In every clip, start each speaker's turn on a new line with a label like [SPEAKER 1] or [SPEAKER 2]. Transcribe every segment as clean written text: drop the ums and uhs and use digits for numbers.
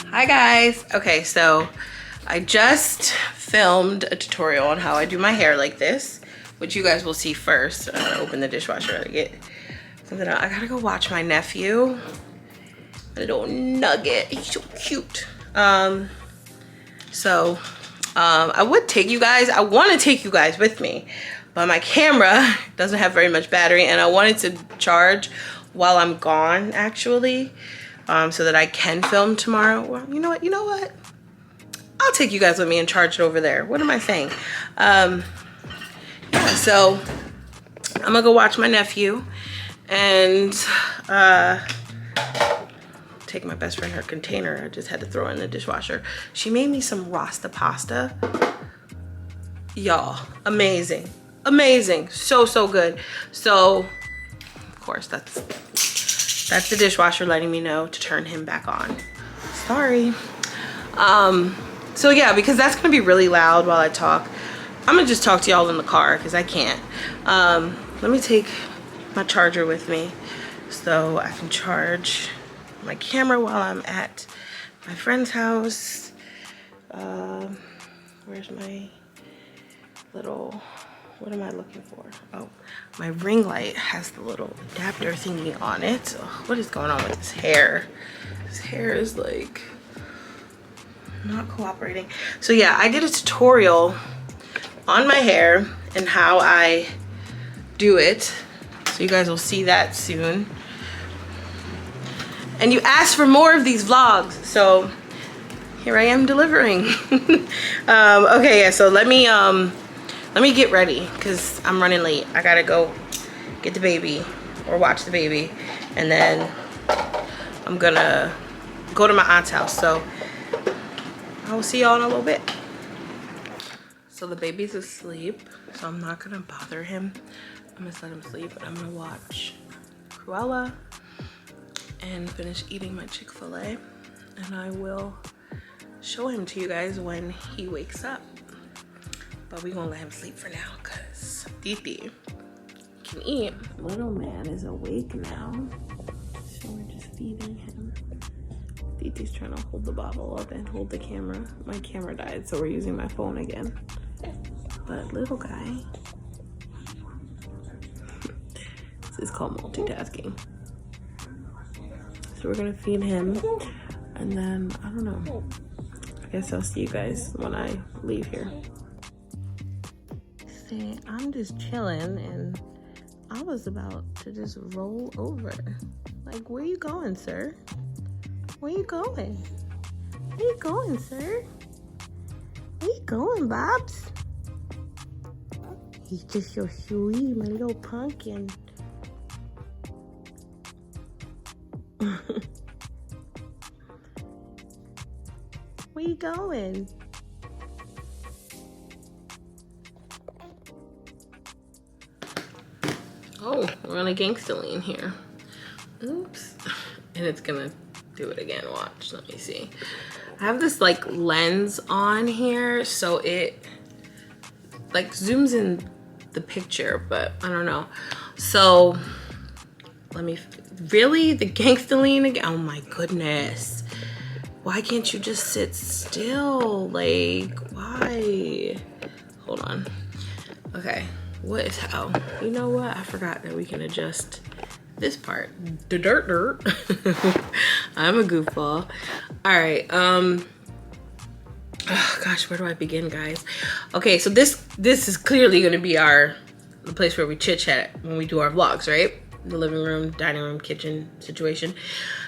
[SPEAKER 1] Hi guys. Okay, so I just filmed a tutorial on how I do my hair like this, which you guys will see first. I'm gonna open the dishwasher to get something out. I gotta go watch my nephew. A little nugget. He's so cute. I would take you guys. I want to take you guys with me, but my camera doesn't have very much battery, and I wanted to charge while I'm gone, actually. So that I can film tomorrow. Well, you know what? I'll take you guys with me and charge it over there. What am I saying? Yeah, so I'm gonna go watch my nephew and take my best friend her container. I just had to throw it in the dishwasher. She made me some Rasta pasta. Y'all, amazing. Amazing. So good. So, of course, that's the dishwasher letting me know to turn him back on. Sorry. So yeah, because that's gonna be really loud while I talk, I'm gonna just talk to y'all in the car because I can't. Let me take my charger with me so I can charge my camera while I'm at my friend's house. Where's my little, what am I looking for? Oh, my ring light has the little adapter thingy on it. Oh, what is going on with this hair? This hair is like not cooperating. So yeah, I did a tutorial on my hair and how I do it. So you guys will see that soon. And you asked for more of these vlogs, so here I am delivering. Okay, yeah, so let me get ready because I'm running late. I gotta go get the baby or watch the baby, and then I'm gonna go to my aunt's house. So I will see y'all in a little bit. So the baby's asleep, so I'm not gonna bother him. I'm gonna let him sleep, but I'm gonna watch Cruella and finish eating my Chick-fil-A, and I will show him to you guys when he wakes up. But we gonna let him sleep for now because Titi can eat. Little man is awake now, so we're just feeding him. Titi's trying to hold the bottle up and hold the camera. My camera died, so we're using my phone again. But little guy, this is called multitasking. So we're gonna feed him, and then I don't know. I guess I'll see you guys when I leave here. See, I'm just chilling, and I was about to just roll over. Like, where you going, sir? Where you going? Where you going, sir? Where you going, Bobs? He's just so sweet, my little pumpkin. Where you going? Oh, we're on a gangster lane here. Oops. And it's gonna do it again. Watch, let me see. I have this like lens on here, so it like zooms in the picture, but I don't know. So let me, really? The gangster lane again? Oh my goodness. Why can't you just sit still? Like, why? Hold on. Okay, what is how? You know what? I forgot that we can adjust this part. The dirt. I'm a goofball. All right, oh gosh, where do I begin, guys? Okay, so this is clearly gonna be the place where we chit chat when we do our vlogs, right? The living room, dining room, kitchen situation.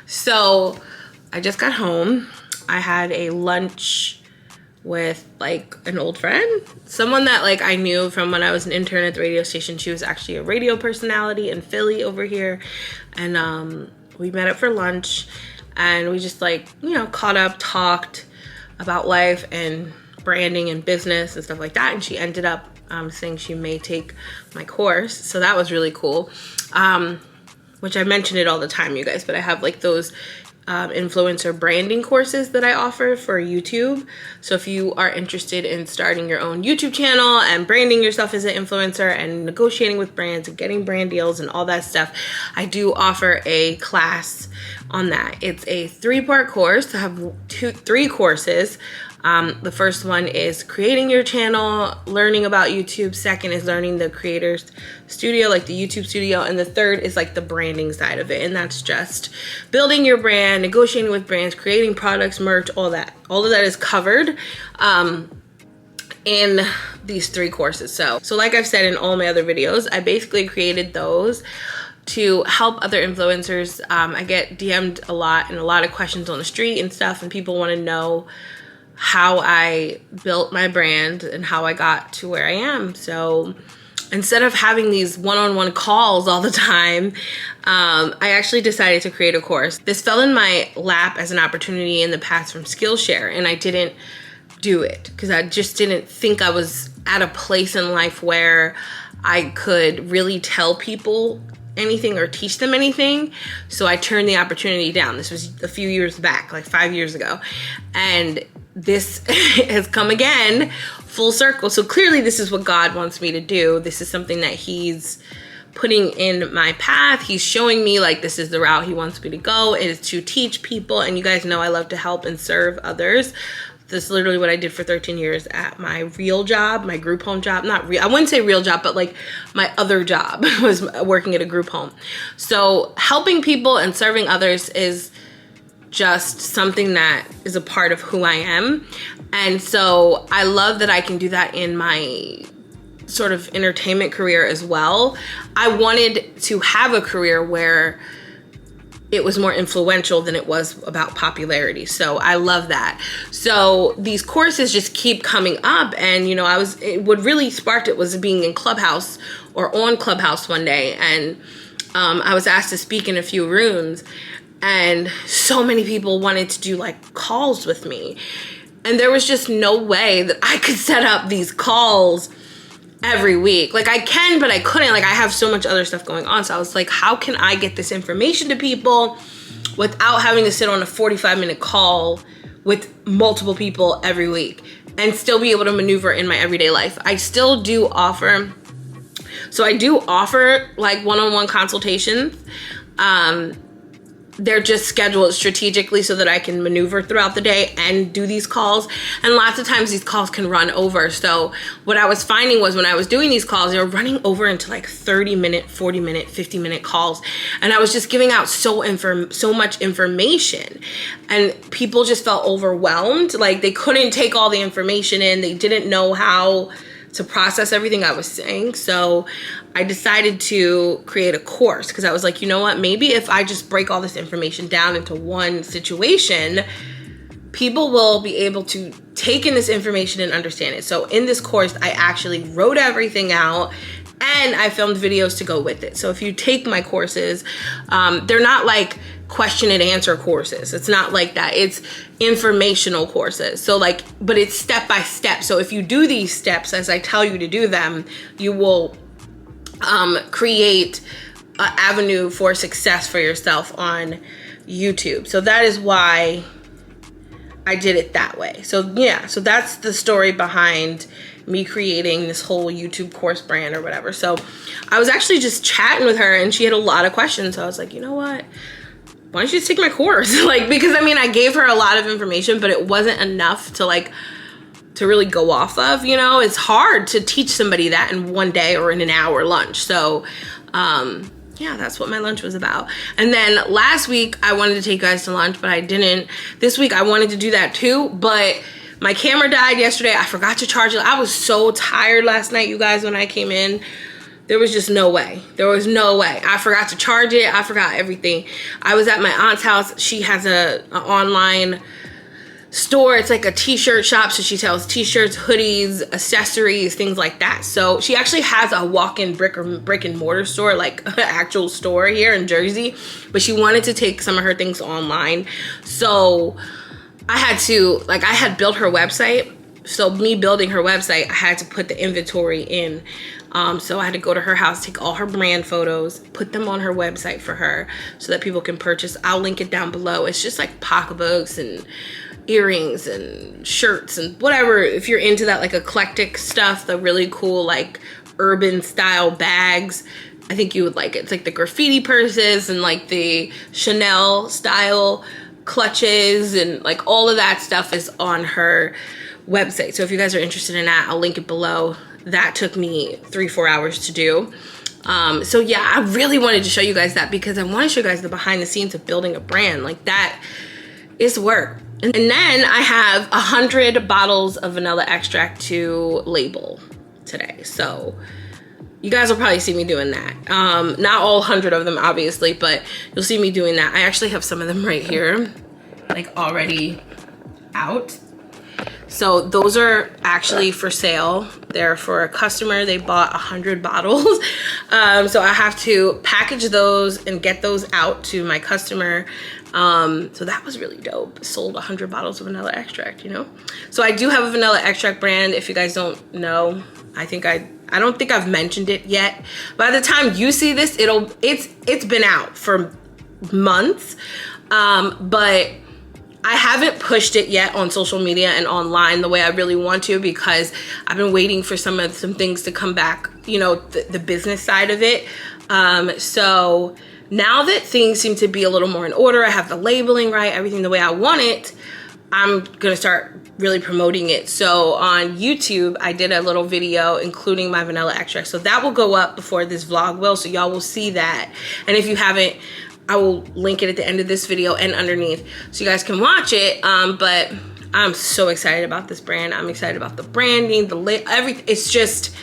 [SPEAKER 1] So I just got home. I had a lunch with like an old friend, someone that like I knew from when I was an intern at the radio station. She was actually a radio personality in Philly over here, and we met up for lunch, and we just like, you know, caught up, talked about life and branding and business and stuff like that. And she ended up saying she may take my course, so that was really cool. Which I mention it all the time, you guys, but I have like those influencer branding courses that I offer for YouTube. So if you are interested in starting your own YouTube channel and branding yourself as an influencer and negotiating with brands and getting brand deals and all that stuff, I do offer a class on that. It's a 3-part course. I have 3 courses. The first one is creating your channel, learning about YouTube. Second is learning the creator's studio, like the YouTube studio. And the third is like the branding side of it. And that's just building your brand, negotiating with brands, creating products, merch, all that. All of that is covered in these 3 courses. So like I've said in all my other videos, I basically created those to help other influencers. I get DM'd a lot and a lot of questions on the street and stuff, and people want to know how I built my brand and how I got to where I am. So instead of having these one-on-one calls all the time, I actually decided to create a course. This fell in my lap as an opportunity in the past from Skillshare, and I didn't do it because I just didn't think I was at a place in life where I could really tell people anything or teach them anything. So I turned the opportunity down. This was a few years back, like 5 years ago. And this has come again full circle. So clearly this is what God wants me to do. This is something that he's putting in my path. He's showing me like this is the route he wants me to go. It is to teach people. And you guys know I love to help and serve others. This is literally what I did for 13 years at my real job, my group home job. Not real, I wouldn't say real job, but like my other job was working at a group home. So helping people and serving others is just something that is a part of who I am. And so I love that I can do that in my sort of entertainment career as well. I wanted to have a career where it was more influential than it was about popularity. So I love that. So these courses just keep coming up, and you know, what really sparked it was being in Clubhouse or on Clubhouse one day, and I was asked to speak in a few rooms, and so many people wanted to do like calls with me. And there was just no way that I could set up these calls every week. Like I can, but I couldn't. Like I have so much other stuff going on. So I was like, how can I get this information to people without having to sit on a 45-minute call with multiple people every week and still be able to maneuver in my everyday life? I still do offer, so I do offer like one-on-one consultations. They're just scheduled strategically so that I can maneuver throughout the day and do these calls. And lots of times these calls can run over. So what I was finding was when I was doing these calls, they were running over into like 30-minute, 40-minute, 50-minute calls. And I was just giving out so much information. And people just felt overwhelmed. Like they couldn't take all the information in. They didn't know how to process everything I was saying. So I decided to create a course because I was like, you know what, maybe if I just break all this information down into one situation, people will be able to take in this information and understand it. So in this course, I actually wrote everything out and I filmed videos to go with it. So if you take my courses, they're not like question and answer courses. It's not like that. It's informational courses. So like, but it's step by step. So if you do these steps as I tell you to do them, you will create an avenue for success for yourself on YouTube. So that is why I did it that way. So yeah, so that's the story behind me creating this whole YouTube course brand or whatever. So I was actually just chatting with her and she had a lot of questions. So I was like, you know what? Why don't you just take my course? Like, because I mean, I gave her a lot of information, but it wasn't enough to like, to really go off of, you know. It's hard to teach somebody that in one day or in an hour lunch. So, yeah, that's what my lunch was about. And then last week I wanted to take you guys to lunch, but I didn't. This week I wanted to do that too, but my camera died yesterday. I forgot to charge it. I was so tired last night, you guys, when I came in. There was just no way. There was no way. I forgot to charge it. I forgot everything. I was at my aunt's house. She has an online store. It's like a t-shirt shop. So she sells t-shirts, hoodies, accessories, things like that. So she actually has a walk-in brick and mortar store, like an actual store here in Jersey. But she wanted to take some of her things online. So I had to, like, I had built her website So me building her website, I had to put the inventory in. So I had to go to her house, take all her brand photos, put them on her website for her so that people can purchase. I'll link it down below. It's just like pocketbooks and earrings and shirts and whatever. If you're into that like eclectic stuff, the really cool like urban style bags, I think you would like it. It's like the graffiti purses and like the Chennel style clutches and like all of that stuff is on her website. So if you guys are interested in that, I'll link it below. That took me 3-4 hours to do. So yeah, I really wanted to show you guys that because I want to show you guys the behind the scenes of building a brand. Like that is work. And then I have 100 bottles of vanilla extract to label today. So you guys will probably see me doing that. Not all 100 of them, obviously, but you'll see me doing that. I actually have some of them right here, like already out. So those are actually for sale. They're for a customer. They bought 100 bottles. So I have to package those and get those out to my customer. So that was really dope. Sold 100 bottles of vanilla extract, you know? So I do have a vanilla extract brand. If you guys don't know, I don't think I've mentioned it yet. By the time you see this, it's been out for months. But I haven't pushed it yet on social media and online the way I really want to because I've been waiting for some things to come back, you know, the business side of it. So now that things seem to be a little more in order, I have the labeling right, everything the way I want it, I'm gonna start really promoting it. So on YouTube, I did a little video including my vanilla extract. So that will go up before this vlog will, so y'all will see that. And if you haven't, I will link it at the end of this video and underneath so you guys can watch it. But I'm so excited about this brand. I'm excited about the branding, everything. It's just,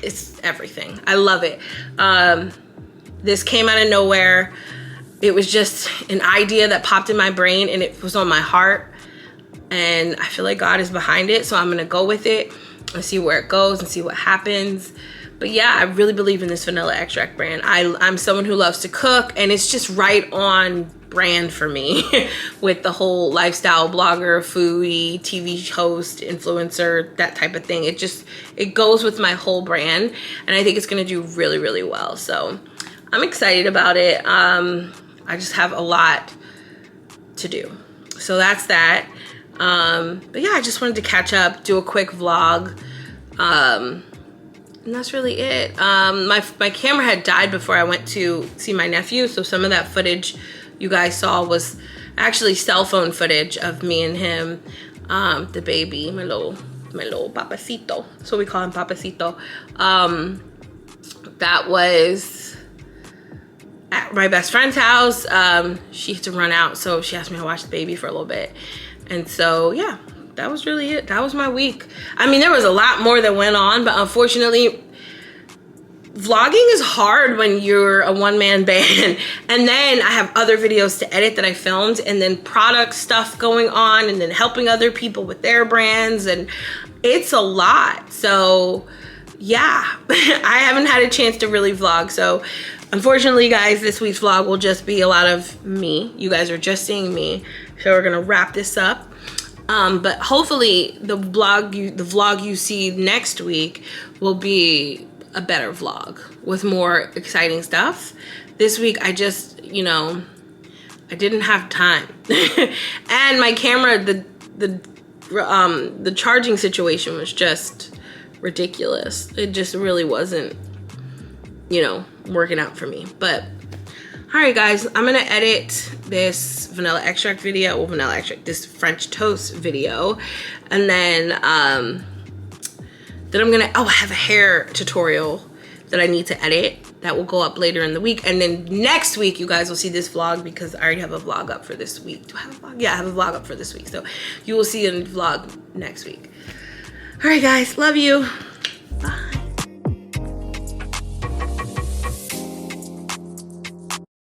[SPEAKER 1] it's everything. I love it. This came out of nowhere. It was just an idea that popped in my brain and it was on my heart. And I feel like God is behind it. So I'm gonna go with it and see where it goes and see what happens. But yeah, I really believe in this vanilla extract brand. I'm someone who loves to cook and it's just right on brand for me with the whole lifestyle blogger, foodie, TV host, influencer, that type of thing. It goes with my whole brand and I think it's gonna do really, really well. So I'm excited about it. I just have a lot to do. So that's that. But yeah, I just wanted to catch up, do a quick vlog. And that's really it. My camera had died before I went to see my nephew, so some of that footage you guys saw was actually cell phone footage of me and him, the baby, my little papacito. So we call him Papacito. That was at my best friend's house. She had to run out, so she asked me to watch the baby for a little bit. And so yeah, that was really it. That was my week. I mean, there was a lot more that went on, but unfortunately, vlogging is hard when you're a one-man band. And then I have other videos to edit that I filmed, and then product stuff going on, and then helping other people with their brands, and it's a lot. So yeah, I haven't had a chance to really vlog. So unfortunately, guys, this week's vlog will just be a lot of me. You guys are just seeing me. So we're gonna wrap this up. But hopefully the vlog you see next week will be a better vlog with more exciting stuff. This week I just, you know, I didn't have time. And my camera, the charging situation was just ridiculous. It just really wasn't, you know, working out for me. But all right, guys, I'm gonna edit this vanilla extract video, well, vanilla extract, this French toast video, and then I'm gonna, I have a hair tutorial that I need to edit that will go up later in the week. And then next week, you guys will see this vlog because I already have a vlog up for this week. Do I have a vlog? Yeah, I have a vlog up for this week. So you will see a vlog next week. All right, guys, love you.